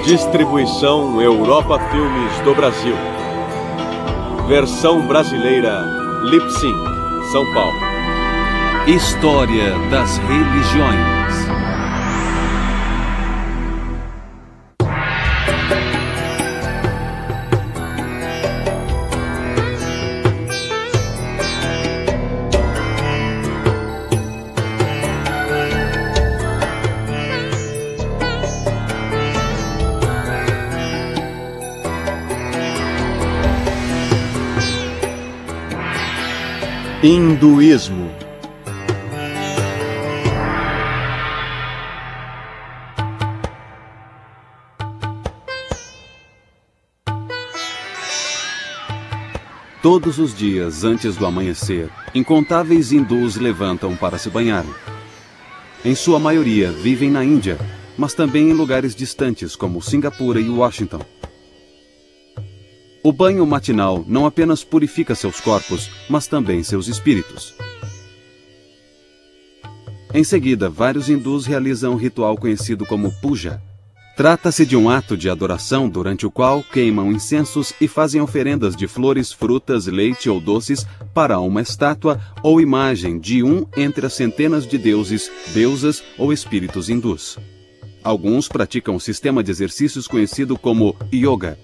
Distribuição Europa Filmes do Brasil. Versão brasileira Lip Sync, São Paulo. História das religiões. Hinduísmo. Todos os dias antes do amanhecer, incontáveis hindus levantam para se banharem. Em sua maioria vivem na Índia, mas também em lugares distantes como Singapura e Washington. O banho matinal não apenas purifica seus corpos, mas também seus espíritos. Em seguida, vários hindus realizam um ritual conhecido como puja. Trata-se de um ato de adoração durante o qual queimam incensos e fazem oferendas de flores, frutas, leite ou doces para uma estátua ou imagem de um entre as centenas de deuses, deusas ou espíritos hindus. Alguns praticam um sistema de exercícios conhecido como yoga.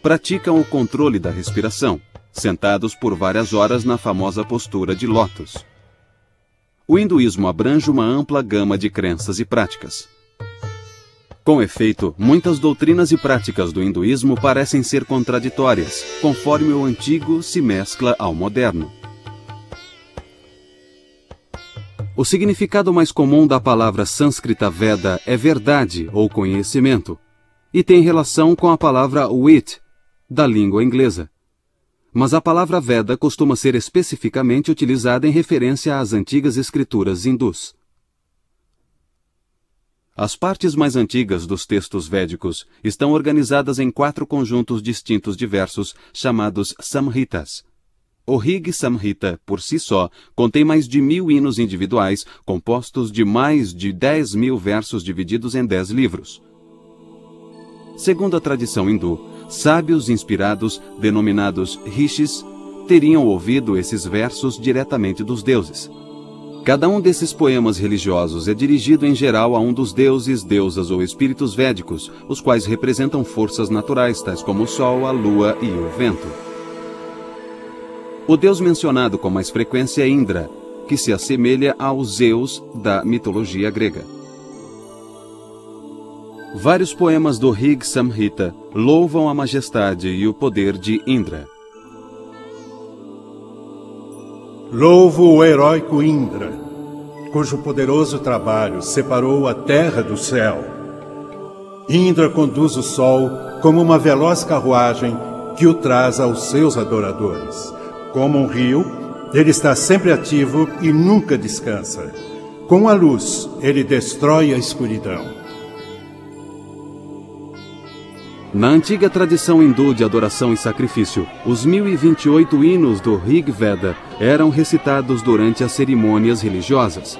Praticam o controle da respiração, sentados por várias horas na famosa postura de lótus. O hinduísmo abrange uma ampla gama de crenças e práticas. Com efeito, muitas doutrinas e práticas do hinduísmo parecem ser contraditórias, conforme o antigo se mescla ao moderno. O significado mais comum da palavra sânscrita Veda é verdade ou conhecimento, e tem relação com a palavra wit, da língua inglesa. Mas a palavra Veda costuma ser especificamente utilizada em referência às antigas escrituras hindus. As partes mais antigas dos textos védicos estão organizadas em 4 conjuntos distintos de versos chamados Samhitas. O Rig Samhita, por si só, contém mais de 1000 hinos individuais, compostos de mais de 10.000 versos divididos em 10 livros. Segundo a tradição hindu, sábios inspirados, denominados rishis, teriam ouvido esses versos diretamente dos deuses. Cada um desses poemas religiosos é dirigido em geral a um dos deuses, deusas ou espíritos védicos, os quais representam forças naturais, tais como o sol, a lua e o vento. O deus mencionado com mais frequência é Indra, que se assemelha ao Zeus da mitologia grega. Vários poemas do Rig Samhita louvam a majestade e o poder de Indra. Louvo o heróico Indra, cujo poderoso trabalho separou a terra do céu. Indra conduz o sol como uma veloz carruagem que o traz aos seus adoradores. Como um rio, ele está sempre ativo e nunca descansa. Com a luz, ele destrói a escuridão. Na antiga tradição hindu de adoração e sacrifício, os 1028 hinos do Rig Veda eram recitados durante as cerimônias religiosas.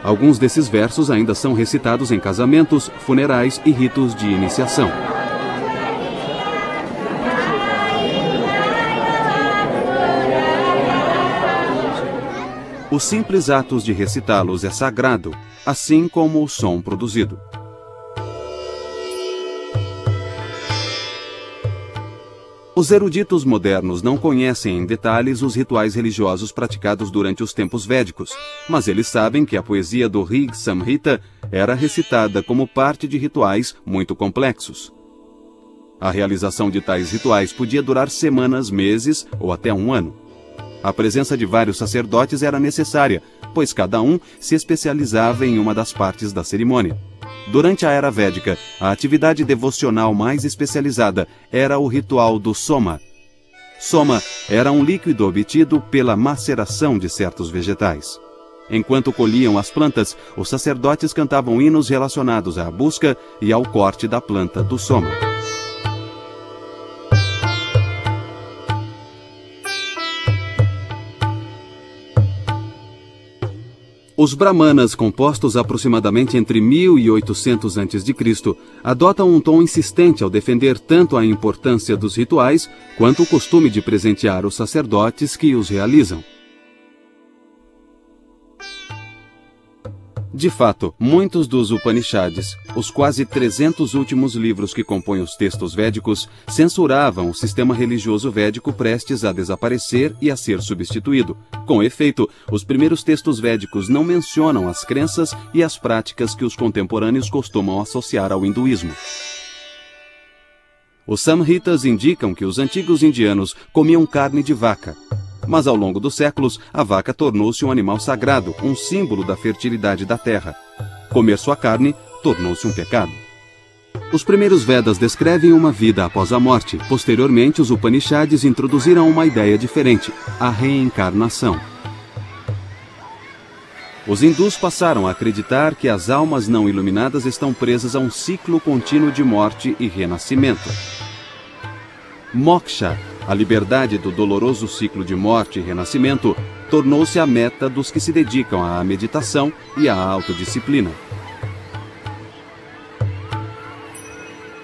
Alguns desses versos ainda são recitados em casamentos, funerais e ritos de iniciação. Os simples atos de recitá-los é sagrado, assim como o som produzido. Os eruditos modernos não conhecem em detalhes os rituais religiosos praticados durante os tempos védicos, mas eles sabem que a poesia do Rig Samhita era recitada como parte de rituais muito complexos. A realização de tais rituais podia durar semanas, meses ou até um ano. A presença de vários sacerdotes era necessária, pois cada um se especializava em uma das partes da cerimônia. Durante a Era Védica, a atividade devocional mais especializada era o ritual do soma. Soma era um líquido obtido pela maceração de certos vegetais. Enquanto colhiam as plantas, os sacerdotes cantavam hinos relacionados à busca e ao corte da planta do soma. Os brahmanas, compostos aproximadamente entre 1800 a.C., adotam um tom insistente ao defender tanto a importância dos rituais quanto o costume de presentear os sacerdotes que os realizam. De fato, muitos dos Upanishads, os quase 300 últimos livros que compõem os textos védicos, censuravam o sistema religioso védico prestes a desaparecer e a ser substituído. Com efeito, os primeiros textos védicos não mencionam as crenças e as práticas que os contemporâneos costumam associar ao hinduísmo. Os Samhitas indicam que os antigos indianos comiam carne de vaca. Mas ao longo dos séculos, a vaca tornou-se um animal sagrado, um símbolo da fertilidade da terra. Comer sua carne tornou-se um pecado. Os primeiros Vedas descrevem uma vida após a morte. Posteriormente, os Upanishads introduziram uma ideia diferente, a reencarnação. Os hindus passaram a acreditar que as almas não iluminadas estão presas a um ciclo contínuo de morte e renascimento. Moksha, a liberdade do doloroso ciclo de morte e renascimento, tornou-se a meta dos que se dedicam à meditação e à autodisciplina.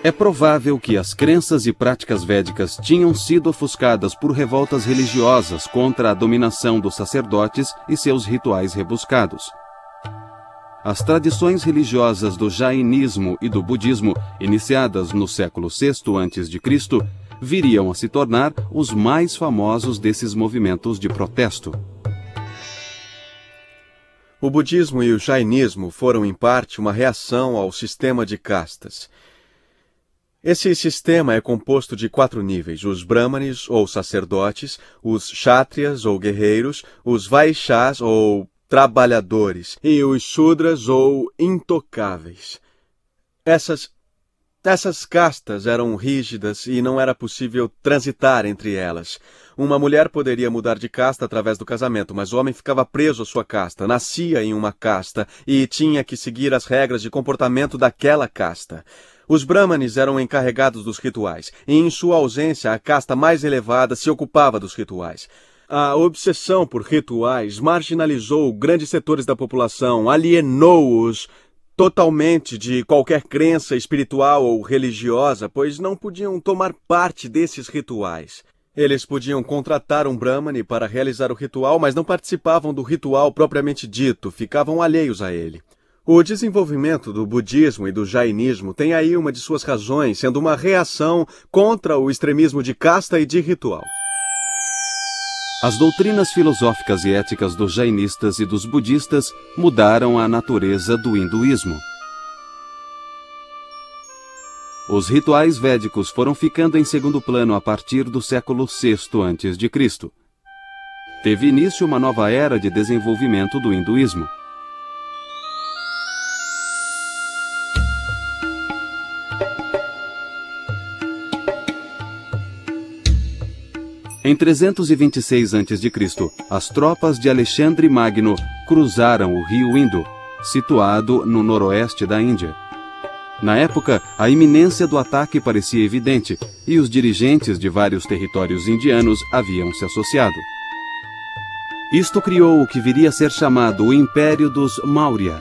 É provável que as crenças e práticas védicas tinham sido ofuscadas por revoltas religiosas contra a dominação dos sacerdotes e seus rituais rebuscados. As tradições religiosas do jainismo e do budismo, iniciadas no século VI a.C., viriam a se tornar os mais famosos desses movimentos de protesto. O budismo e o jainismo foram, em parte, uma reação ao sistema de castas. Esse sistema é composto de 4 níveis: os brahmanes, ou sacerdotes, os kshatriyas, ou guerreiros, os vaishyas, ou trabalhadores, e os shudras, ou intocáveis. Essas castas eram rígidas e não era possível transitar entre elas. Uma mulher poderia mudar de casta através do casamento, mas o homem ficava preso à sua casta, nascia em uma casta e tinha que seguir as regras de comportamento daquela casta. Os brahmanes eram encarregados dos rituais, e em sua ausência a casta mais elevada se ocupava dos rituais. A obsessão por rituais marginalizou grandes setores da população, alienou-os totalmente de qualquer crença espiritual ou religiosa, pois não podiam tomar parte desses rituais. Eles podiam contratar um brahmane para realizar o ritual, mas não participavam do ritual propriamente dito, ficavam alheios a ele. O desenvolvimento do budismo e do jainismo tem aí uma de suas razões, sendo uma reação contra o extremismo de casta e de ritual. As doutrinas filosóficas e éticas dos jainistas e dos budistas mudaram a natureza do hinduísmo. Os rituais védicos foram ficando em segundo plano a partir do século VI a.C. Teve início uma nova era de desenvolvimento do hinduísmo. Em 326 a.C., as tropas de Alexandre Magno cruzaram o rio Indo, situado no noroeste da Índia. Na época, a iminência do ataque parecia evidente, e os dirigentes de vários territórios indianos haviam se associado. Isto criou o que viria a ser chamado o Império dos Maurya.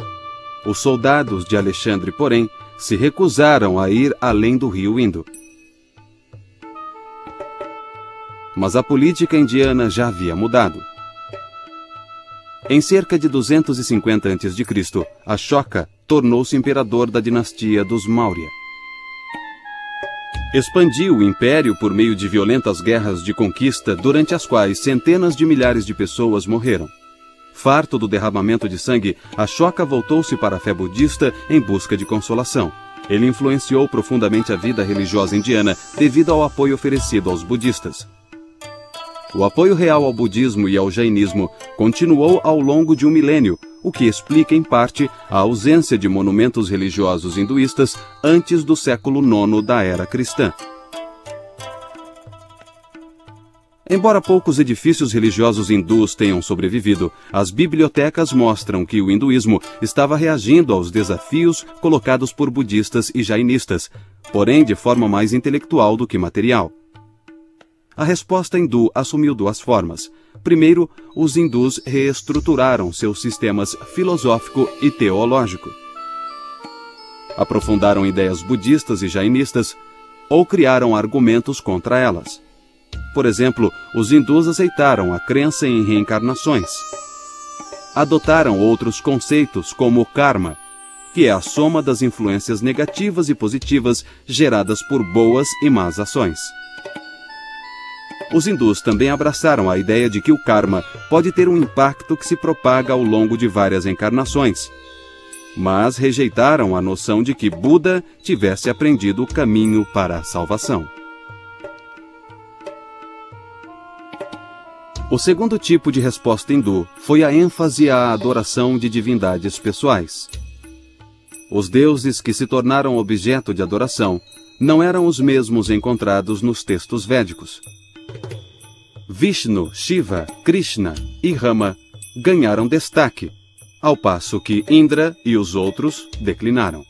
Os soldados de Alexandre, porém, se recusaram a ir além do rio Indo. Mas a política indiana já havia mudado. Em cerca de 250 a.C., Ashoka tornou-se imperador da dinastia dos Maurya. Expandiu o império por meio de violentas guerras de conquista, durante as quais centenas de milhares de pessoas morreram. Farto do derramamento de sangue, Ashoka voltou-se para a fé budista em busca de consolação. Ele influenciou profundamente a vida religiosa indiana devido ao apoio oferecido aos budistas. O apoio real ao budismo e ao jainismo continuou ao longo de um milênio, o que explica, em parte, a ausência de monumentos religiosos hinduístas antes do século IX da era cristã. Embora poucos edifícios religiosos hindus tenham sobrevivido, as bibliotecas mostram que o hinduísmo estava reagindo aos desafios colocados por budistas e jainistas, porém de forma mais intelectual do que material. A resposta hindu assumiu duas formas. Primeiro, os hindus reestruturaram seus sistemas filosófico e teológico. Aprofundaram ideias budistas e jainistas ou criaram argumentos contra elas. Por exemplo, os hindus aceitaram a crença em reencarnações. Adotaram outros conceitos como o karma, que é a soma das influências negativas e positivas geradas por boas e más ações. Os hindus também abraçaram a ideia de que o karma pode ter um impacto que se propaga ao longo de várias encarnações, mas rejeitaram a noção de que Buda tivesse aprendido o caminho para a salvação. O segundo tipo de resposta hindu foi a ênfase à adoração de divindades pessoais. Os deuses que se tornaram objeto de adoração não eram os mesmos encontrados nos textos védicos. Vishnu, Shiva, Krishna e Rama ganharam destaque, ao passo que Indra e os outros declinaram.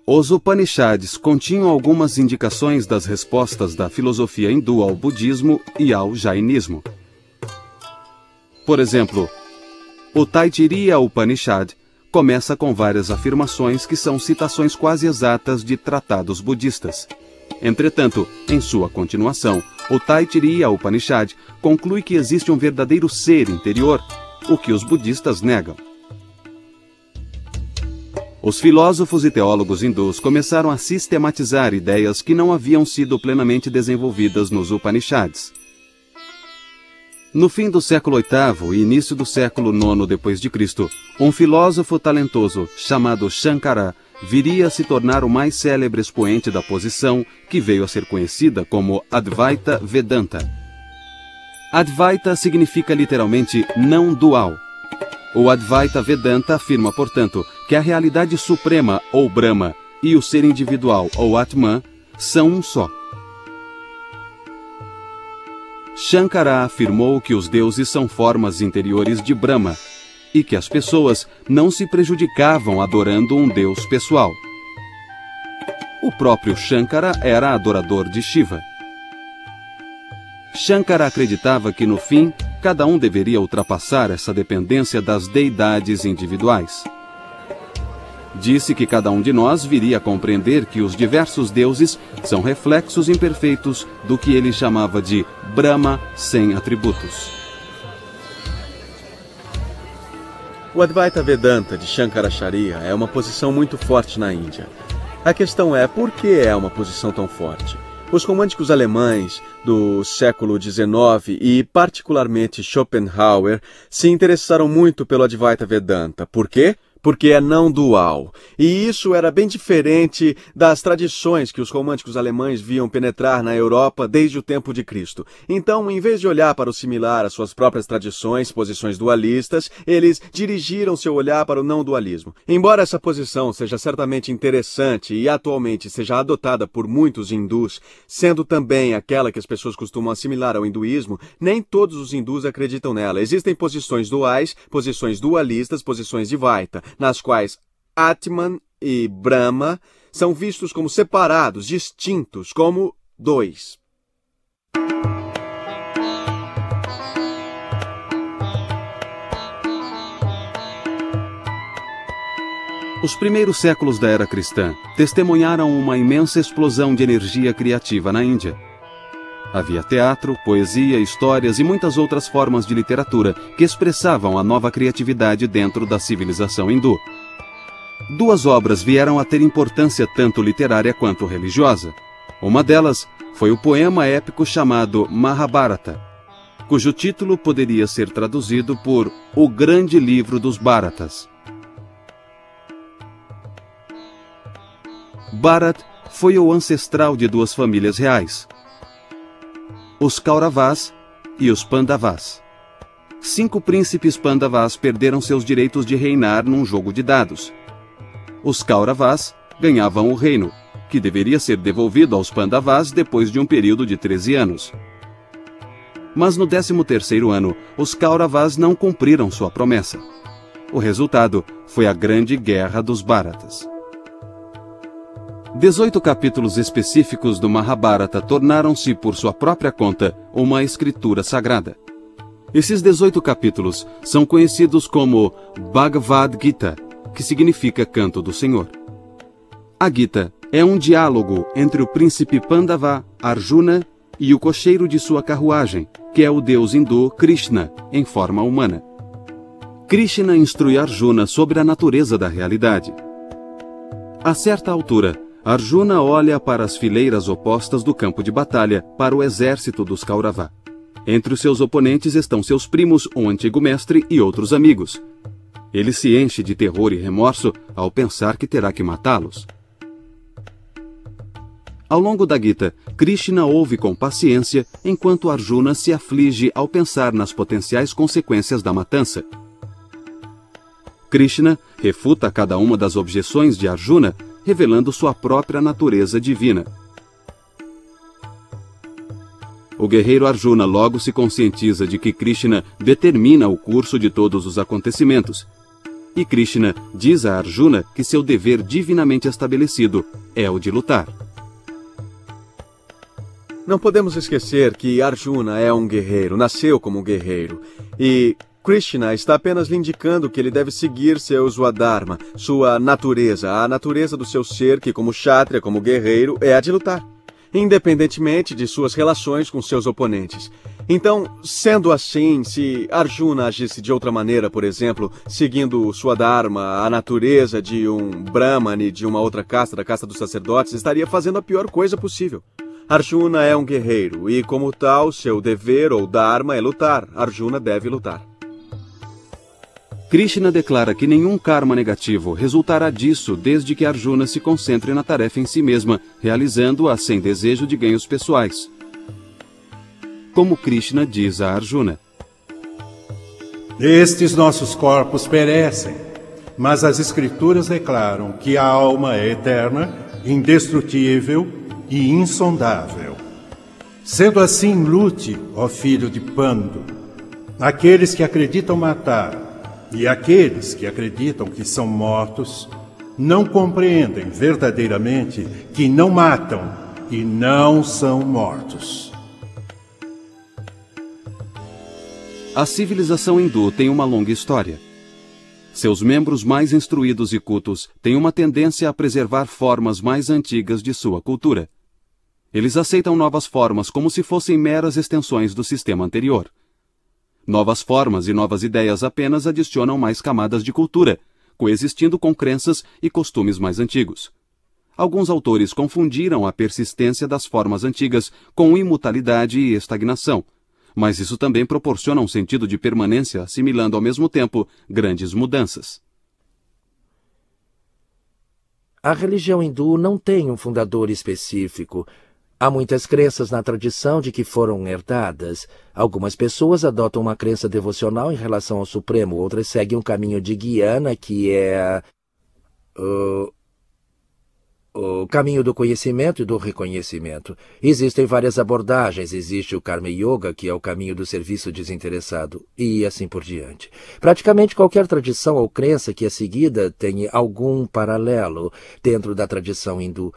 Os Upanishads continham algumas indicações das respostas da filosofia hindu ao budismo e ao jainismo. Por exemplo, o Taittiriya Upanishad começa com várias afirmações que são citações quase exatas de tratados budistas. Entretanto, em sua continuação, o Taittiriya Upanishad conclui que existe um verdadeiro ser interior, o que os budistas negam. Os filósofos e teólogos hindus começaram a sistematizar ideias que não haviam sido plenamente desenvolvidas nos Upanishads. No fim do século VIII e início do século IX d.C., um filósofo talentoso chamado Shankara viria a se tornar o mais célebre expoente da posição que veio a ser conhecida como Advaita Vedanta. Advaita significa literalmente não dual. O Advaita Vedanta afirma, portanto, que a realidade suprema, ou Brahma, e o ser individual, ou Atman, são um só. Shankara afirmou que os deuses são formas interiores de Brahma e que as pessoas não se prejudicavam adorando um deus pessoal. O próprio Shankara era adorador de Shiva. Shankara acreditava que, no fim, cada um deveria ultrapassar essa dependência das deidades individuais. Disse que cada um de nós viria a compreender que os diversos deuses são reflexos imperfeitos do que ele chamava de Brahma sem atributos. O Advaita Vedanta de Shankaracharya é uma posição muito forte na Índia. A questão é, por que é uma posição tão forte? Os românticos alemães do século XIX e, particularmente, Schopenhauer, se interessaram muito pelo Advaita Vedanta. Por quê? Porque é não dual. E isso era bem diferente das tradições que os românticos alemães viam penetrar na Europa desde o tempo de Cristo. Então, em vez de olhar para o similar às suas próprias tradições, posições dualistas, eles dirigiram seu olhar para o não dualismo. Embora essa posição seja certamente interessante e atualmente seja adotada por muitos hindus, sendo também aquela que as pessoas costumam assimilar ao hinduísmo, nem todos os hindus acreditam nela. Existem posições duais, posições dualistas, posições Dvaita, nas quais Atman e Brahma são vistos como separados, distintos, como dois. Os primeiros séculos da era cristã testemunharam uma imensa explosão de energia criativa na Índia. Havia teatro, poesia, histórias e muitas outras formas de literatura que expressavam a nova criatividade dentro da civilização hindu. Duas obras vieram a ter importância tanto literária quanto religiosa. Uma delas foi o poema épico chamado Mahabharata, cujo título poderia ser traduzido por O Grande Livro dos Bharatas. Bharat foi o ancestral de duas famílias reais, os Kauravas e os Pandavas. 5 príncipes Pandavas perderam seus direitos de reinar num jogo de dados. Os Kauravas ganhavam o reino, que deveria ser devolvido aos Pandavas depois de um período de 13 anos. Mas no 13º ano, os Kauravas não cumpriram sua promessa. O resultado foi a Grande Guerra dos Bharatas. 18 capítulos específicos do Mahabharata tornaram-se, por sua própria conta, uma escritura sagrada. Esses 18 capítulos são conhecidos como Bhagavad Gita, que significa Canto do Senhor. A Gita é um diálogo entre o príncipe Pandava, Arjuna, e o cocheiro de sua carruagem, que é o deus hindu Krishna, em forma humana. Krishna instrui Arjuna sobre a natureza da realidade. A certa altura, Arjuna olha para as fileiras opostas do campo de batalha, para o exército dos Kaurava. Entre os seus oponentes estão seus primos, um antigo mestre e outros amigos. Ele se enche de terror e remorso ao pensar que terá que matá-los. Ao longo da Gita, Krishna ouve com paciência enquanto Arjuna se aflige ao pensar nas potenciais consequências da matança. Krishna refuta cada uma das objeções de Arjuna, revelando sua própria natureza divina. O guerreiro Arjuna logo se conscientiza de que Krishna determina o curso de todos os acontecimentos. E Krishna diz a Arjuna que seu dever divinamente estabelecido é o de lutar. Não podemos esquecer que Arjuna é um guerreiro, nasceu como um guerreiro. E Krishna está apenas lhe indicando que ele deve seguir seu Swadharma, sua natureza, a natureza do seu ser que, como Kshatriya, como guerreiro, é a de lutar, independentemente de suas relações com seus oponentes. Então, sendo assim, se Arjuna agisse de outra maneira, por exemplo, seguindo sua dharma, a natureza de um brahmane de uma outra casta, da casta dos sacerdotes, estaria fazendo a pior coisa possível. Arjuna é um guerreiro e, como tal, seu dever ou dharma é lutar. Arjuna deve lutar. Krishna declara que nenhum karma negativo resultará disso desde que Arjuna se concentre na tarefa em si mesma, realizando-a sem desejo de ganhos pessoais. Como Krishna diz a Arjuna: Estes nossos corpos perecem, mas as Escrituras declaram que a alma é eterna, indestrutível e insondável. Sendo assim, lute, ó filho de Pandu. Aqueles que acreditam matar e aqueles que acreditam que são mortos não compreendem verdadeiramente que não matam e não são mortos. A civilização hindu tem uma longa história. Seus membros mais instruídos e cultos têm uma tendência a preservar formas mais antigas de sua cultura. Eles aceitam novas formas como se fossem meras extensões do sistema anterior. Novas formas e novas ideias apenas adicionam mais camadas de cultura, coexistindo com crenças e costumes mais antigos. Alguns autores confundiram a persistência das formas antigas com imutabilidade e estagnação, mas isso também proporciona um sentido de permanência, assimilando ao mesmo tempo grandes mudanças. A religião hindu não tem um fundador específico. Há muitas crenças na tradição de que foram herdadas. Algumas pessoas adotam uma crença devocional em relação ao Supremo, outras seguem um caminho de Gyana, que é o caminho do conhecimento e do reconhecimento. Existem várias abordagens. Existe o Karma Yoga, que é o caminho do serviço desinteressado, e assim por diante. Praticamente qualquer tradição ou crença que é seguida tem algum paralelo dentro da tradição hindu.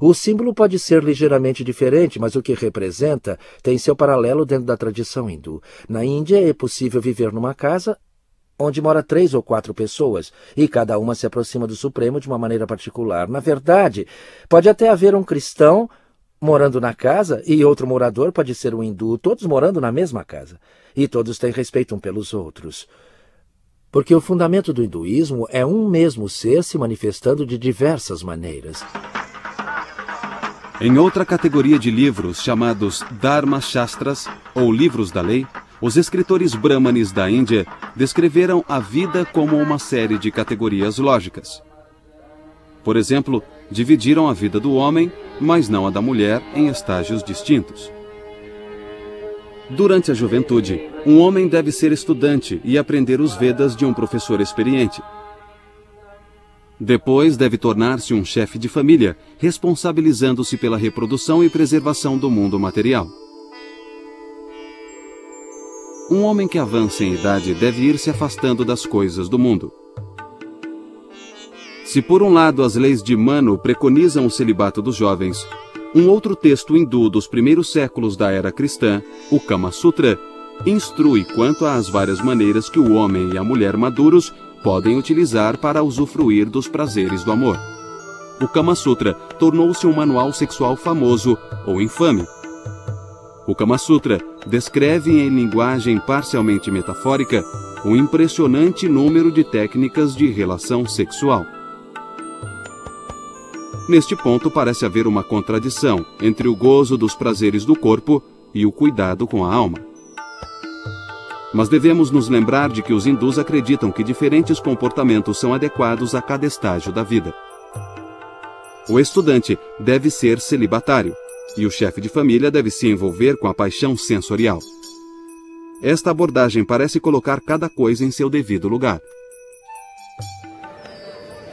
O símbolo pode ser ligeiramente diferente, mas o que representa tem seu paralelo dentro da tradição hindu. Na Índia é possível viver numa casa onde mora 3 ou 4 pessoas, e cada uma se aproxima do Supremo de uma maneira particular. Na verdade, pode até haver um cristão morando na casa e outro morador pode ser um hindu, todos morando na mesma casa. E todos têm respeito um pelos outros. Porque o fundamento do hinduísmo é um mesmo ser se manifestando de diversas maneiras. Em outra categoria de livros, chamados Dharma Shastras, ou livros da lei, os escritores brahmanes da Índia descreveram a vida como uma série de categorias lógicas. Por exemplo, dividiram a vida do homem, mas não a da mulher, em estágios distintos. Durante a juventude, um homem deve ser estudante e aprender os Vedas de um professor experiente. Depois deve tornar-se um chefe de família, responsabilizando-se pela reprodução e preservação do mundo material. Um homem que avança em idade deve ir se afastando das coisas do mundo. Se por um lado as leis de Manu preconizam o celibato dos jovens, um outro texto hindu dos primeiros séculos da era cristã, o Kama Sutra, instrui quanto às várias maneiras que o homem e a mulher maduros podem utilizar para usufruir dos prazeres do amor. O Kama Sutra tornou-se um manual sexual famoso ou infame. O Kama Sutra descreve em linguagem parcialmente metafórica um impressionante número de técnicas de relação sexual. Neste ponto parece haver uma contradição entre o gozo dos prazeres do corpo e o cuidado com a alma. Mas devemos nos lembrar de que os hindus acreditam que diferentes comportamentos são adequados a cada estágio da vida. O estudante deve ser celibatário, e o chefe de família deve se envolver com a paixão sensorial. Esta abordagem parece colocar cada coisa em seu devido lugar.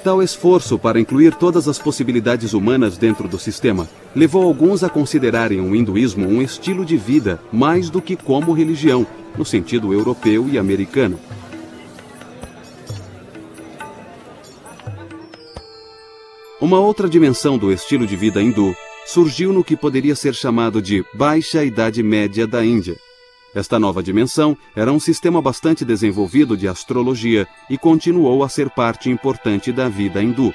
Tal esforço para incluir todas as possibilidades humanas dentro do sistema levou alguns a considerarem o hinduísmo um estilo de vida mais do que como religião, no sentido europeu e americano. Uma outra dimensão do estilo de vida hindu surgiu no que poderia ser chamado de Baixa Idade Média da Índia. Esta nova dimensão era um sistema bastante desenvolvido de astrologia e continuou a ser parte importante da vida hindu.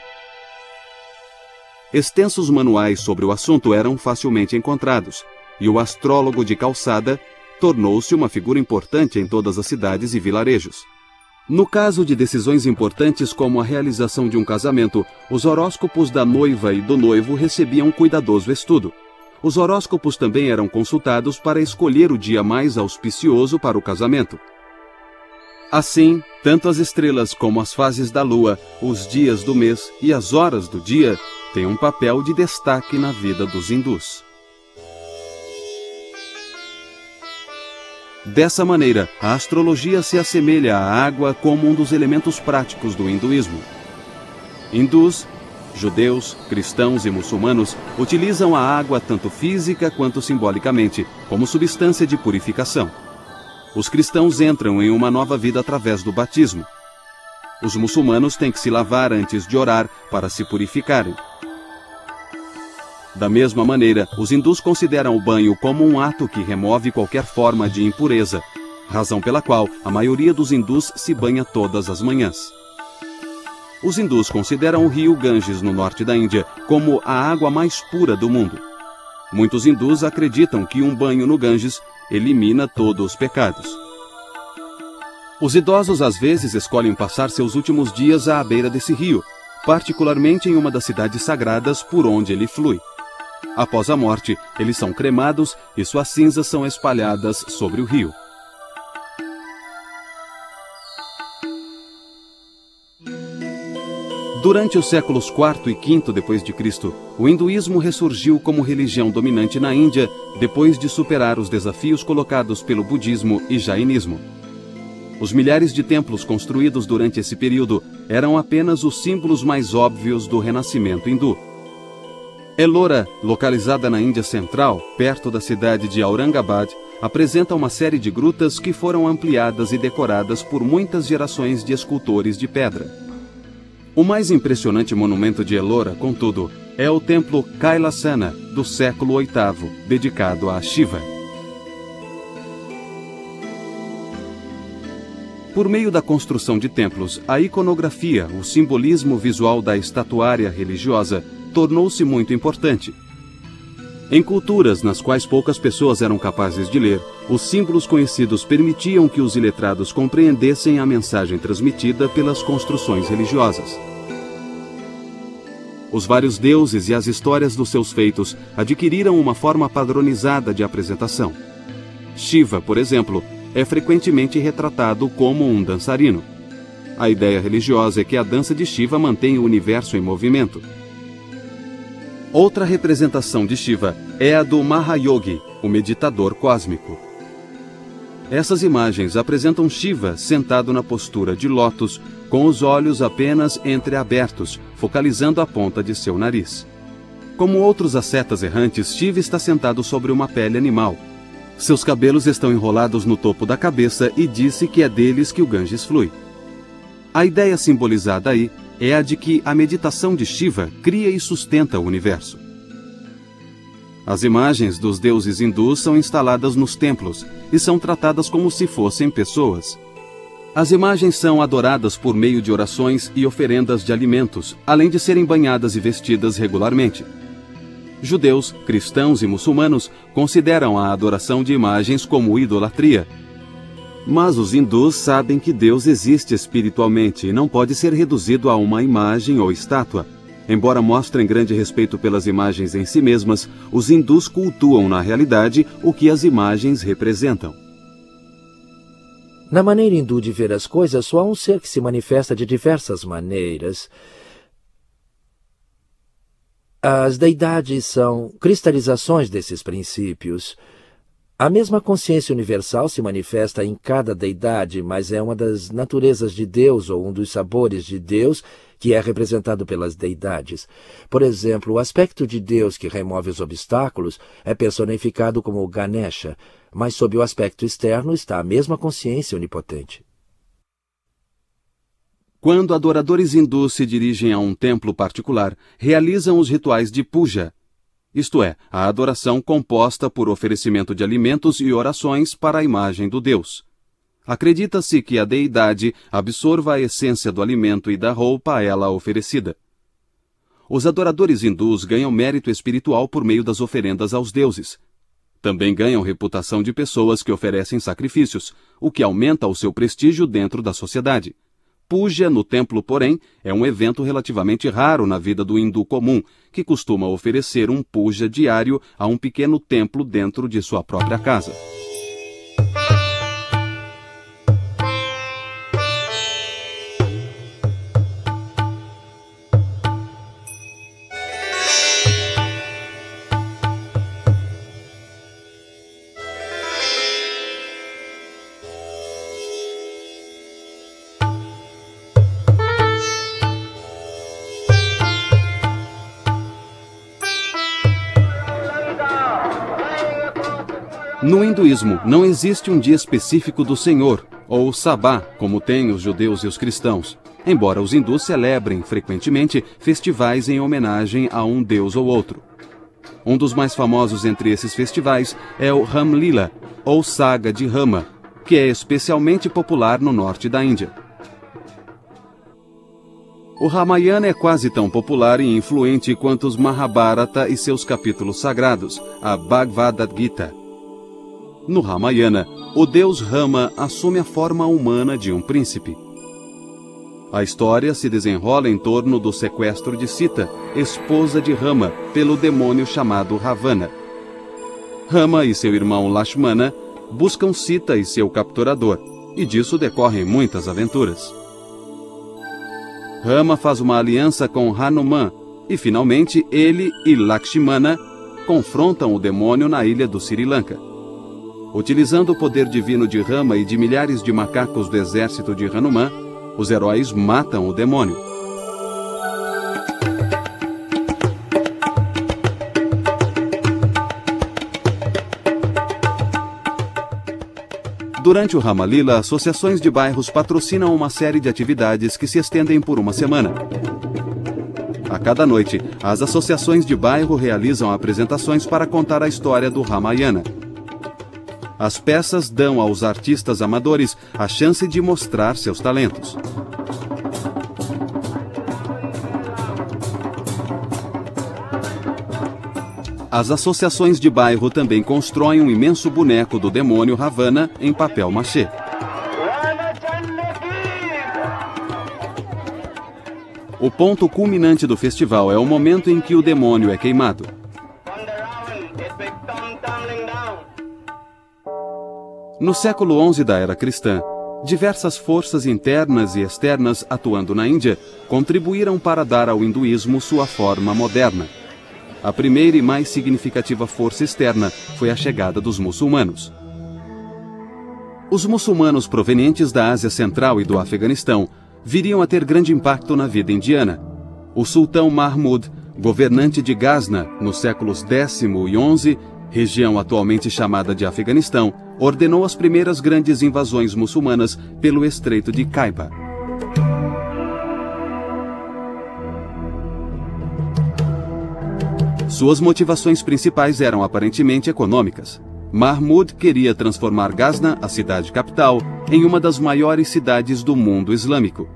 Extensos manuais sobre o assunto eram facilmente encontrados, e o astrólogo de calçada tornou-se uma figura importante em todas as cidades e vilarejos. No caso de decisões importantes como a realização de um casamento, os horóscopos da noiva e do noivo recebiam cuidadoso estudo. Os horóscopos também eram consultados para escolher o dia mais auspicioso para o casamento. Assim, tanto as estrelas como as fases da lua, os dias do mês e as horas do dia têm um papel de destaque na vida dos hindus. Dessa maneira, a astrologia se assemelha à água como um dos elementos práticos do hinduísmo. Hindus, judeus, cristãos e muçulmanos utilizam a água tanto física quanto simbolicamente, como substância de purificação. Os cristãos entram em uma nova vida através do batismo. Os muçulmanos têm que se lavar antes de orar para se purificarem. Da mesma maneira, os hindus consideram o banho como um ato que remove qualquer forma de impureza, razão pela qual a maioria dos hindus se banha todas as manhãs. Os hindus consideram o rio Ganges, no norte da Índia, como a água mais pura do mundo. Muitos hindus acreditam que um banho no Ganges elimina todos os pecados. Os idosos às vezes escolhem passar seus últimos dias à beira desse rio, particularmente em uma das cidades sagradas por onde ele flui. Após a morte, eles são cremados e suas cinzas são espalhadas sobre o rio. Durante os séculos IV e V d.C., o hinduísmo ressurgiu como religião dominante na Índia depois de superar os desafios colocados pelo budismo e jainismo. Os milhares de templos construídos durante esse período eram apenas os símbolos mais óbvios do renascimento hindu. Ellora, localizada na Índia Central, perto da cidade de Aurangabad, apresenta uma série de grutas que foram ampliadas e decoradas por muitas gerações de escultores de pedra. O mais impressionante monumento de Ellora, contudo, é o templo Kailasana, do século VIII, dedicado a Shiva. Por meio da construção de templos, a iconografia, o simbolismo visual da estatuária religiosa, tornou-se muito importante. Em culturas nas quais poucas pessoas eram capazes de ler, os símbolos conhecidos permitiam que os iletrados compreendessem a mensagem transmitida pelas construções religiosas. Os vários deuses e as histórias dos seus feitos adquiriram uma forma padronizada de apresentação. Shiva, por exemplo, é frequentemente retratado como um dançarino. A ideia religiosa é que a dança de Shiva mantém o universo em movimento. Outra representação de Shiva é a do Mahayogi, o meditador cósmico. Essas imagens apresentam Shiva sentado na postura de lótus, com os olhos apenas entreabertos, focalizando a ponta de seu nariz. Como outros ascetas errantes, Shiva está sentado sobre uma pele animal. Seus cabelos estão enrolados no topo da cabeça e disse que é deles que o Ganges flui. A ideia simbolizada aí é a de que a meditação de Shiva cria e sustenta o universo. As imagens dos deuses hindus são instaladas nos templos e são tratadas como se fossem pessoas. As imagens são adoradas por meio de orações e oferendas de alimentos, além de serem banhadas e vestidas regularmente. Judeus, cristãos e muçulmanos consideram a adoração de imagens como idolatria. Mas os hindus sabem que Deus existe espiritualmente e não pode ser reduzido a uma imagem ou estátua. Embora mostrem grande respeito pelas imagens em si mesmas, os hindus cultuam na realidade o que as imagens representam. Na maneira hindu de ver as coisas, só há um ser que se manifesta de diversas maneiras. As deidades são cristalizações desses princípios. A mesma consciência universal se manifesta em cada deidade, mas é uma das naturezas de Deus ou um dos sabores de Deus que é representado pelas deidades. Por exemplo, o aspecto de Deus que remove os obstáculos é personificado como Ganesha, mas sob o aspecto externo está a mesma consciência onipotente. Quando adoradores hindus se dirigem a um templo particular, realizam os rituais de puja, isto é, a adoração composta por oferecimento de alimentos e orações para a imagem do Deus. Acredita-se que a deidade absorva a essência do alimento e da roupa a ela oferecida. Os adoradores hindus ganham mérito espiritual por meio das oferendas aos deuses. Também ganham reputação de pessoas que oferecem sacrifícios, o que aumenta o seu prestígio dentro da sociedade. Puja no templo, porém, é um evento relativamente raro na vida do hindu comum, que costuma oferecer um puja diário a um pequeno templo dentro de sua própria casa. No hinduísmo, não existe um dia específico do Senhor, ou Sabá, como têm os judeus e os cristãos, embora os hindus celebrem frequentemente festivais em homenagem a um deus ou outro. Um dos mais famosos entre esses festivais é o Ram Lila, ou Saga de Rama, que é especialmente popular no norte da Índia. O Ramayana é quase tão popular e influente quanto os Mahabharata e seus capítulos sagrados, a Bhagavad Gita. No Ramayana, o deus Rama assume a forma humana de um príncipe. A história se desenrola em torno do sequestro de Sita, esposa de Rama, pelo demônio chamado Ravana. Rama e seu irmão Lakshmana buscam Sita e seu capturador, e disso decorrem muitas aventuras. Rama faz uma aliança com Hanuman, e finalmente ele e Lakshmana confrontam o demônio na ilha do Sri Lanka. Utilizando o poder divino de Rama e de milhares de macacos do exército de Hanuman, os heróis matam o demônio. Durante o Ramalila, associações de bairros patrocinam uma série de atividades que se estendem por uma semana. A cada noite, as associações de bairro realizam apresentações para contar a história do Ramayana. As peças dão aos artistas amadores a chance de mostrar seus talentos. As associações de bairro também constroem um imenso boneco do demônio Ravana em papel machê. O ponto culminante do festival é o momento em que o demônio é queimado. No século XI da era cristã, diversas forças internas e externas atuando na Índia contribuíram para dar ao hinduísmo sua forma moderna. A primeira e mais significativa força externa foi a chegada dos muçulmanos. Os muçulmanos provenientes da Ásia Central e do Afeganistão viriam a ter grande impacto na vida indiana. O sultão Mahmud, governante de Ghazna nos séculos X e XI, região atualmente chamada de Afeganistão, ordenou as primeiras grandes invasões muçulmanas pelo Estreito de Khyber. Suas motivações principais eram aparentemente econômicas. Mahmud queria transformar Ghazna, a cidade capital, em uma das maiores cidades do mundo islâmico.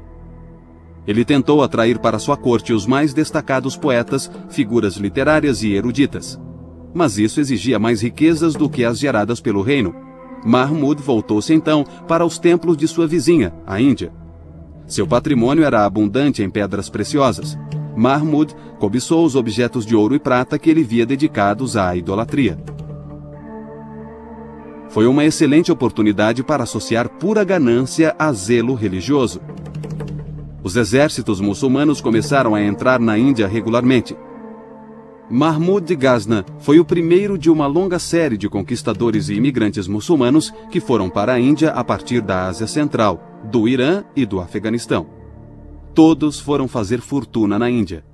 Ele tentou atrair para sua corte os mais destacados poetas, figuras literárias e eruditas. Mas isso exigia mais riquezas do que as geradas pelo reino. Mahmud voltou-se então para os templos de sua vizinha, a Índia. Seu patrimônio era abundante em pedras preciosas. Mahmud cobiçou os objetos de ouro e prata que ele via dedicados à idolatria. Foi uma excelente oportunidade para associar pura ganância a zelo religioso. Os exércitos muçulmanos começaram a entrar na Índia regularmente. Mahmud de Ghazna foi o primeiro de uma longa série de conquistadores e imigrantes muçulmanos que foram para a Índia a partir da Ásia Central, do Irã e do Afeganistão. Todos foram fazer fortuna na Índia.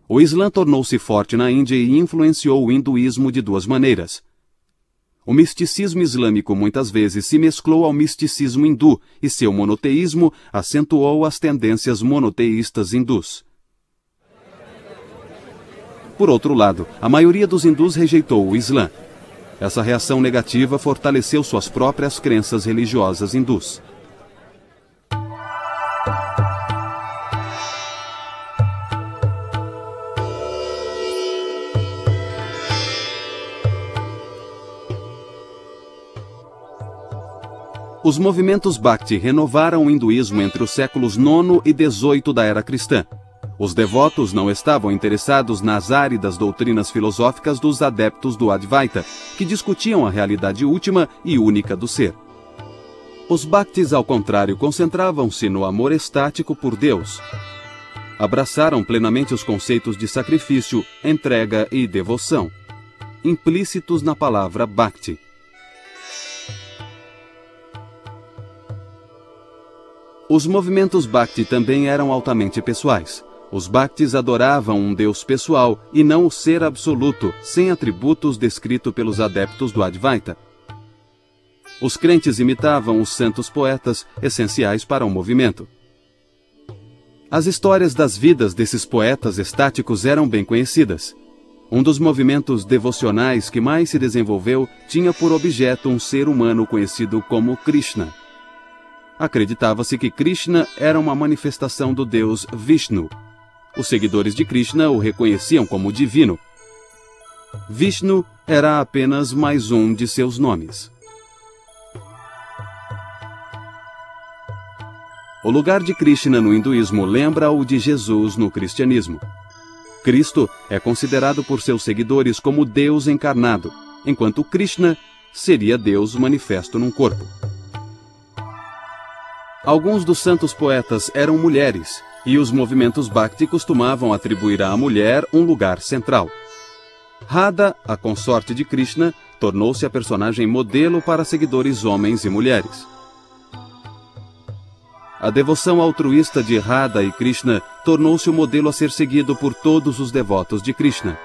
O Islã tornou-se forte na Índia e influenciou o hinduísmo de duas maneiras. O misticismo islâmico muitas vezes se mesclou ao misticismo hindu e seu monoteísmo acentuou as tendências monoteístas hindus. Por outro lado, a maioria dos hindus rejeitou o Islã. Essa reação negativa fortaleceu suas próprias crenças religiosas hindus. Os movimentos Bhakti renovaram o hinduísmo entre os séculos IX e XVIII da era cristã. Os devotos não estavam interessados nas áridas doutrinas filosóficas dos adeptos do Advaita, que discutiam a realidade última e única do ser. Os Bhaktis, ao contrário, concentravam-se no amor estático por Deus. Abraçaram plenamente os conceitos de sacrifício, entrega e devoção, implícitos na palavra Bhakti. Os movimentos Bhakti também eram altamente pessoais. Os Bhaktis adoravam um Deus pessoal e não o ser absoluto, sem atributos descrito pelos adeptos do Advaita. Os crentes imitavam os santos poetas, essenciais para o movimento. As histórias das vidas desses poetas estáticos eram bem conhecidas. Um dos movimentos devocionais que mais se desenvolveu tinha por objeto um ser humano conhecido como Krishna. Acreditava-se que Krishna era uma manifestação do deus Vishnu. Os seguidores de Krishna o reconheciam como divino. Vishnu era apenas mais um de seus nomes. O lugar de Krishna no hinduísmo lembra o de Jesus no cristianismo. Cristo é considerado por seus seguidores como Deus encarnado, enquanto Krishna seria Deus manifesto num corpo. Alguns dos santos poetas eram mulheres, e os movimentos Bhakti costumavam atribuir à mulher um lugar central. Radha, a consorte de Krishna, tornou-se a personagem modelo para seguidores homens e mulheres. A devoção altruísta de Radha e Krishna tornou-se o modelo a ser seguido por todos os devotos de Krishna.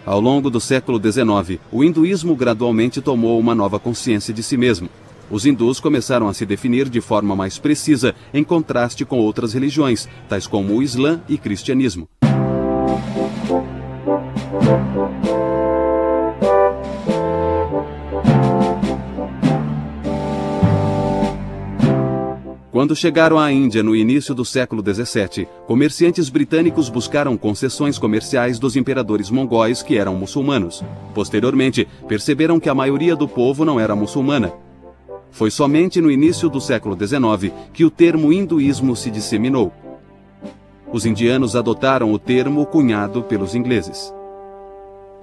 Ao longo do século XIX, o hinduísmo gradualmente tomou uma nova consciência de si mesmo. Os hindus começaram a se definir de forma mais precisa, em contraste com outras religiões, tais como o Islã e cristianismo. Quando chegaram à Índia no início do século XVII, comerciantes britânicos buscaram concessões comerciais dos imperadores mongóis que eram muçulmanos. Posteriormente, perceberam que a maioria do povo não era muçulmana. Foi somente no início do século XIX que o termo hinduísmo se disseminou. Os indianos adotaram o termo cunhado pelos ingleses.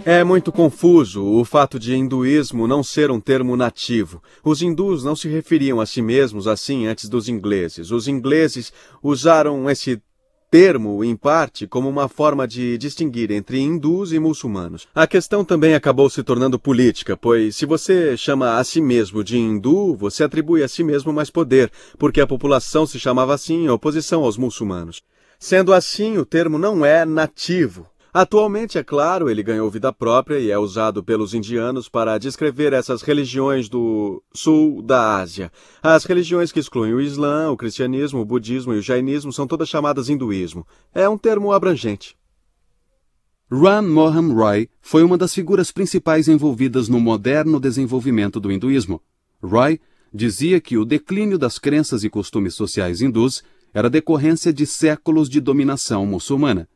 É muito confuso o fato de hinduísmo não ser um termo nativo. Os hindus não se referiam a si mesmos assim antes dos ingleses. Os ingleses usaram esse termo, em parte, como uma forma de distinguir entre hindus e muçulmanos. A questão também acabou se tornando política, pois se você chama a si mesmo de hindu, você atribui a si mesmo mais poder, porque a população se chamava assim em oposição aos muçulmanos. Sendo assim, o termo não é nativo. Atualmente, é claro, ele ganhou vida própria e é usado pelos indianos para descrever essas religiões do sul da Ásia. As religiões que excluem o Islã, o cristianismo, o budismo e o jainismo são todas chamadas hinduísmo. É um termo abrangente. Ram Mohan Roy foi uma das figuras principais envolvidas no moderno desenvolvimento do hinduísmo. Roy dizia que o declínio das crenças e costumes sociais hindus era decorrência de séculos de dominação muçulmana.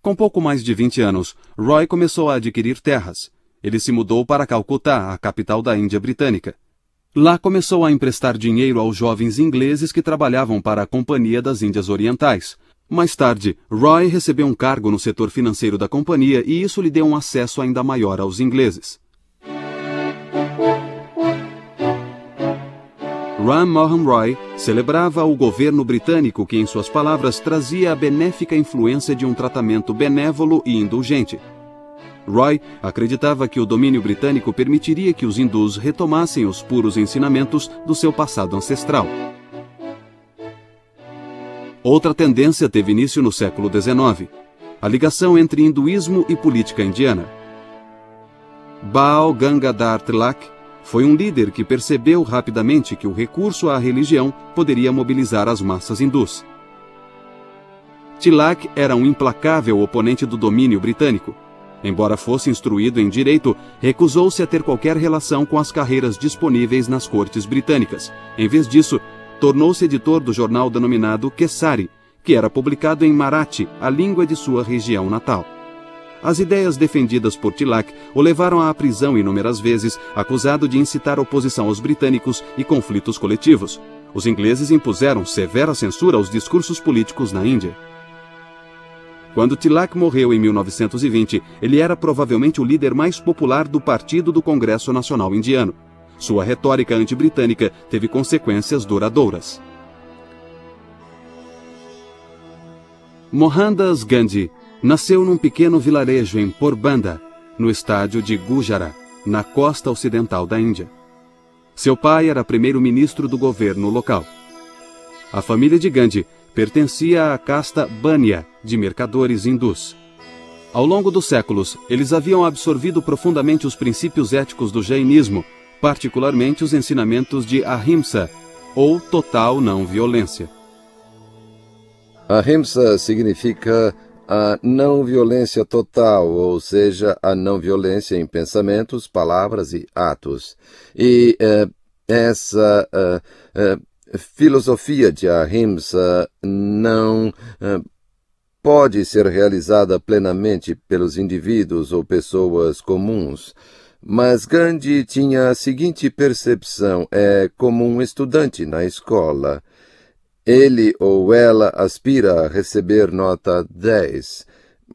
Com pouco mais de 20 anos, Roy começou a adquirir terras. Ele se mudou para Calcutá, a capital da Índia Britânica. Lá começou a emprestar dinheiro aos jovens ingleses que trabalhavam para a Companhia das Índias Orientais. Mais tarde, Roy recebeu um cargo no setor financeiro da companhia e isso lhe deu um acesso ainda maior aos ingleses. Ram Mohan Roy celebrava o governo britânico que, em suas palavras, trazia a benéfica influência de um tratamento benévolo e indulgente. Roy acreditava que o domínio britânico permitiria que os hindus retomassem os puros ensinamentos do seu passado ancestral. Outra tendência teve início no século XIX, a ligação entre hinduísmo e política indiana. Bal Gangadhar Tilak foi um líder que percebeu rapidamente que o recurso à religião poderia mobilizar as massas hindus. Tilak era um implacável oponente do domínio britânico. Embora fosse instruído em direito, recusou-se a ter qualquer relação com as carreiras disponíveis nas cortes britânicas. Em vez disso, tornou-se editor do jornal denominado Kesari, que era publicado em Marathi, a língua de sua região natal. As ideias defendidas por Tilak o levaram à prisão inúmeras vezes, acusado de incitar oposição aos britânicos e conflitos coletivos. Os ingleses impuseram severa censura aos discursos políticos na Índia. Quando Tilak morreu em 1920, ele era provavelmente o líder mais popular do Partido do Congresso Nacional Indiano. Sua retórica anti-britânica teve consequências duradouras. Mohandas Gandhi nasceu num pequeno vilarejo em Porbandar, no estado de Gujarat, na costa ocidental da Índia. Seu pai era primeiro-ministro do governo local. A família de Gandhi pertencia à casta Bania, de mercadores hindus. Ao longo dos séculos, eles haviam absorvido profundamente os princípios éticos do jainismo, particularmente os ensinamentos de Ahimsa, ou total não violência. Ahimsa significa a não violência total, ou seja, a não violência em pensamentos, palavras e atos. E essa filosofia de Ahimsa não pode ser realizada plenamente pelos indivíduos ou pessoas comuns. Mas Gandhi tinha a seguinte percepção, como um estudante na escola. Ele ou ela aspira a receber nota 10,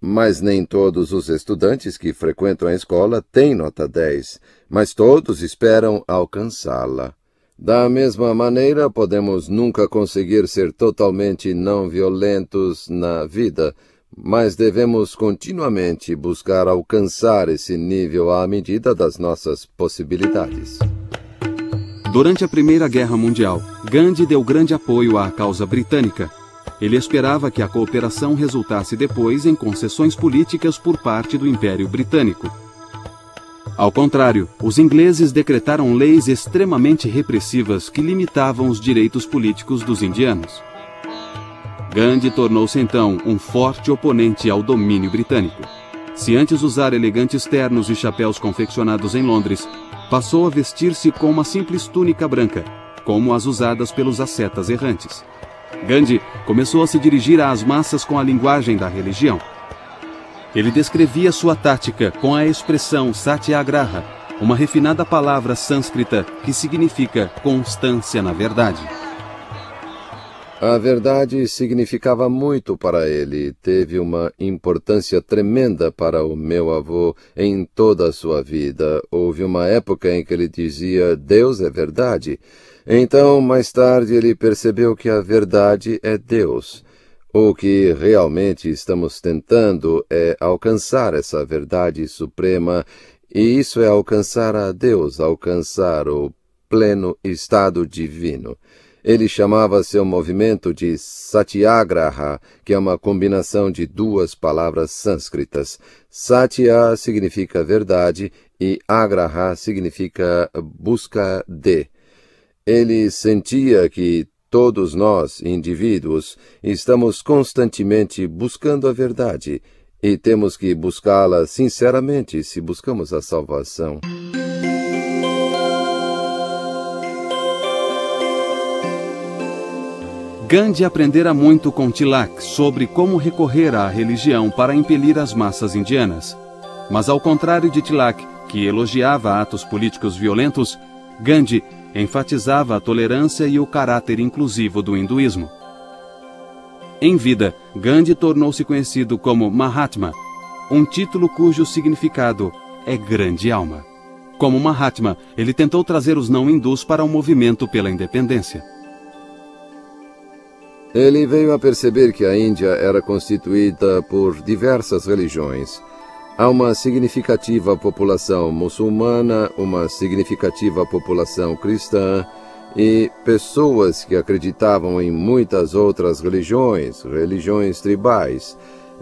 mas nem todos os estudantes que frequentam a escola têm nota 10, mas todos esperam alcançá-la. Da mesma maneira, podemos nunca conseguir ser totalmente não violentos na vida, mas devemos continuamente buscar alcançar esse nível à medida das nossas possibilidades. Durante a Primeira Guerra Mundial, Gandhi deu grande apoio à causa britânica. Ele esperava que a cooperação resultasse depois em concessões políticas por parte do Império Britânico. Ao contrário, os ingleses decretaram leis extremamente repressivas que limitavam os direitos políticos dos indianos. Gandhi tornou-se então um forte oponente ao domínio britânico. Se antes usar elegantes ternos e chapéus confeccionados em Londres, passou a vestir-se com uma simples túnica branca, como as usadas pelos ascetas errantes. Gandhi começou a se dirigir às massas com a linguagem da religião. Ele descrevia sua tática com a expressão satyagraha, uma refinada palavra sânscrita que significa constância na verdade. A verdade significava muito para ele, teve uma importância tremenda para o meu avô em toda a sua vida. Houve uma época em que ele dizia, Deus é verdade. Então, mais tarde, ele percebeu que a verdade é Deus. O que realmente estamos tentando é alcançar essa verdade suprema, e isso é alcançar a Deus, alcançar o pleno estado divino. Ele chamava seu movimento de Satyagraha, que é uma combinação de duas palavras sânscritas. Satya significa verdade e agraha significa busca de. Ele sentia que todos nós, indivíduos, estamos constantemente buscando a verdade e temos que buscá-la sinceramente se buscamos a salvação. Gandhi aprendera muito com Tilak sobre como recorrer à religião para impelir as massas indianas. Mas ao contrário de Tilak, que elogiava atos políticos violentos, Gandhi enfatizava a tolerância e o caráter inclusivo do hinduísmo. Em vida, Gandhi tornou-se conhecido como Mahatma, um título cujo significado é grande alma. Como Mahatma, ele tentou trazer os não-hindus para o movimento pela independência. Ele veio a perceber que a Índia era constituída por diversas religiões. Há uma significativa população muçulmana, uma significativa população cristã e pessoas que acreditavam em muitas outras religiões tribais.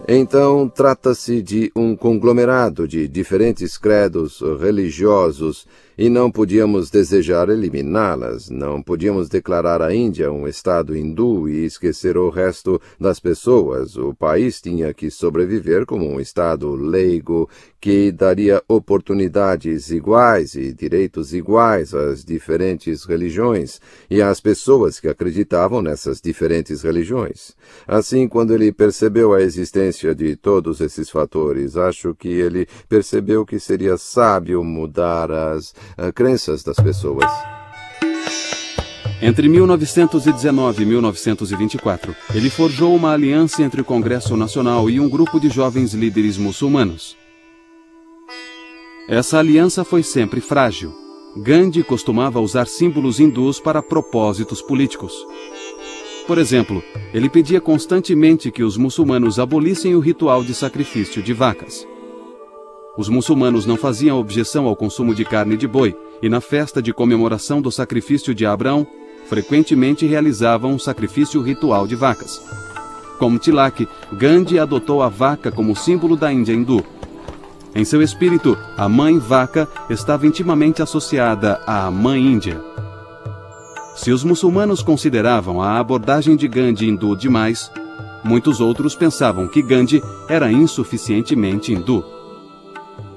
Então, trata-se de um conglomerado de diferentes credos religiosos e não podíamos desejar eliminá-las. Não podíamos declarar a Índia um estado hindu e esquecer o resto das pessoas. O país tinha que sobreviver como um estado leigo que daria oportunidades iguais e direitos iguais às diferentes religiões e às pessoas que acreditavam nessas diferentes religiões. Assim, quando ele percebeu a existência de todos esses fatores, acho que ele percebeu que seria sábio mudar as crenças das pessoas. Entre 1919 e 1924, ele forjou uma aliança entre o Congresso Nacional e um grupo de jovens líderes muçulmanos. Essa aliança foi sempre frágil. Gandhi costumava usar símbolos hindus para propósitos políticos. Por exemplo, ele pedia constantemente que os muçulmanos abolissem o ritual de sacrifício de vacas. Os muçulmanos não faziam objeção ao consumo de carne de boi, e na festa de comemoração do sacrifício de Abrão, frequentemente realizavam um sacrifício ritual de vacas. Como Tilak, Gandhi adotou a vaca como símbolo da Índia hindu. Em seu espírito, a mãe vaca estava intimamente associada à mãe Índia. Se os muçulmanos consideravam a abordagem de Gandhi hindu demais, muitos outros pensavam que Gandhi era insuficientemente hindu.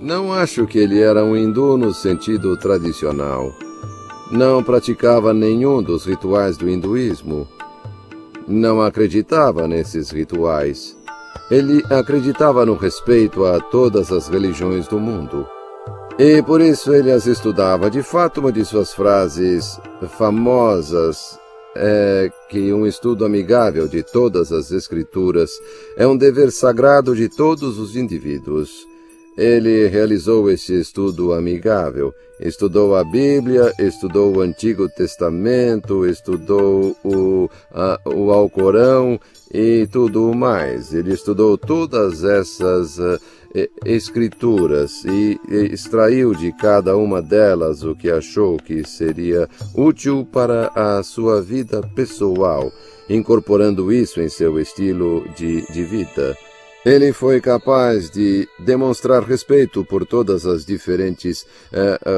Não acho que ele era um hindu no sentido tradicional. Não praticava nenhum dos rituais do hinduísmo. Não acreditava nesses rituais. Ele acreditava no respeito a todas as religiões do mundo. E por isso ele as estudava. De fato, uma de suas frases famosas é que um estudo amigável de todas as escrituras é um dever sagrado de todos os indivíduos. Ele realizou esse estudo amigável. Estudou a Bíblia, estudou o Antigo Testamento, estudou o Alcorão e tudo mais. Ele estudou todas essas escrituras e extraiu de cada uma delas o que achou que seria útil para a sua vida pessoal, incorporando isso em seu estilo de vida. Ele foi capaz de demonstrar respeito por todas as diferentes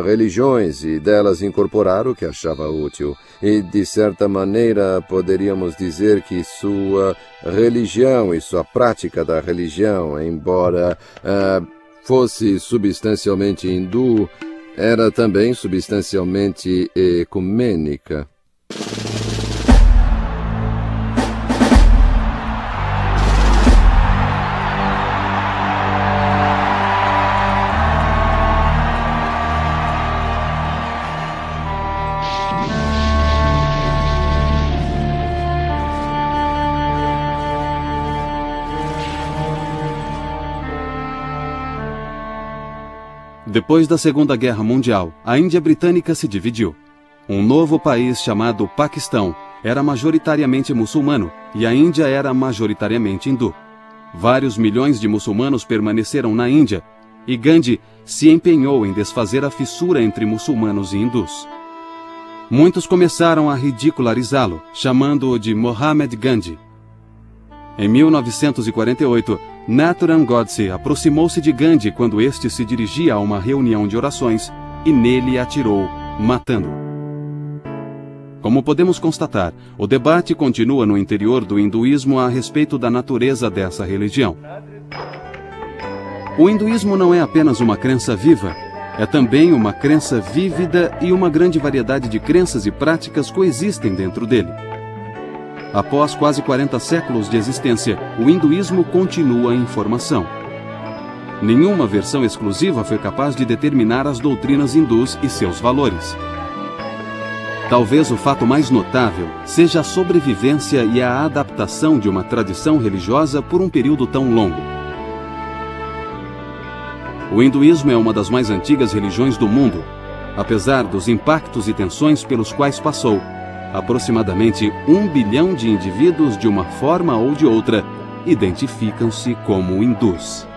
religiões e delas incorporar o que achava útil. E, de certa maneira, poderíamos dizer que sua religião e sua prática da religião, embora fosse substancialmente hindu, era também substancialmente ecumênica. Depois da Segunda Guerra Mundial, a Índia Britânica se dividiu. Um novo país chamado Paquistão era majoritariamente muçulmano e a Índia era majoritariamente hindu. Vários milhões de muçulmanos permaneceram na Índia e Gandhi se empenhou em desfazer a fissura entre muçulmanos e hindus. Muitos começaram a ridicularizá-lo, chamando-o de Mohamed Gandhi. Em 1948, Nathuram Godse aproximou-se de Gandhi quando este se dirigia a uma reunião de orações e nele atirou, matando-o. Como podemos constatar, o debate continua no interior do hinduísmo a respeito da natureza dessa religião. O hinduísmo não é apenas uma crença viva, é também uma crença vívida e uma grande variedade de crenças e práticas coexistem dentro dele. Após quase 40 séculos de existência, o hinduísmo continua em formação. Nenhuma versão exclusiva foi capaz de determinar as doutrinas hindus e seus valores. Talvez o fato mais notável seja a sobrevivência e a adaptação de uma tradição religiosa por um período tão longo. O hinduísmo é uma das mais antigas religiões do mundo, apesar dos impactos e tensões pelos quais passou. Aproximadamente 1 bilhão de indivíduos, de uma forma ou de outra, identificam-se como hindus.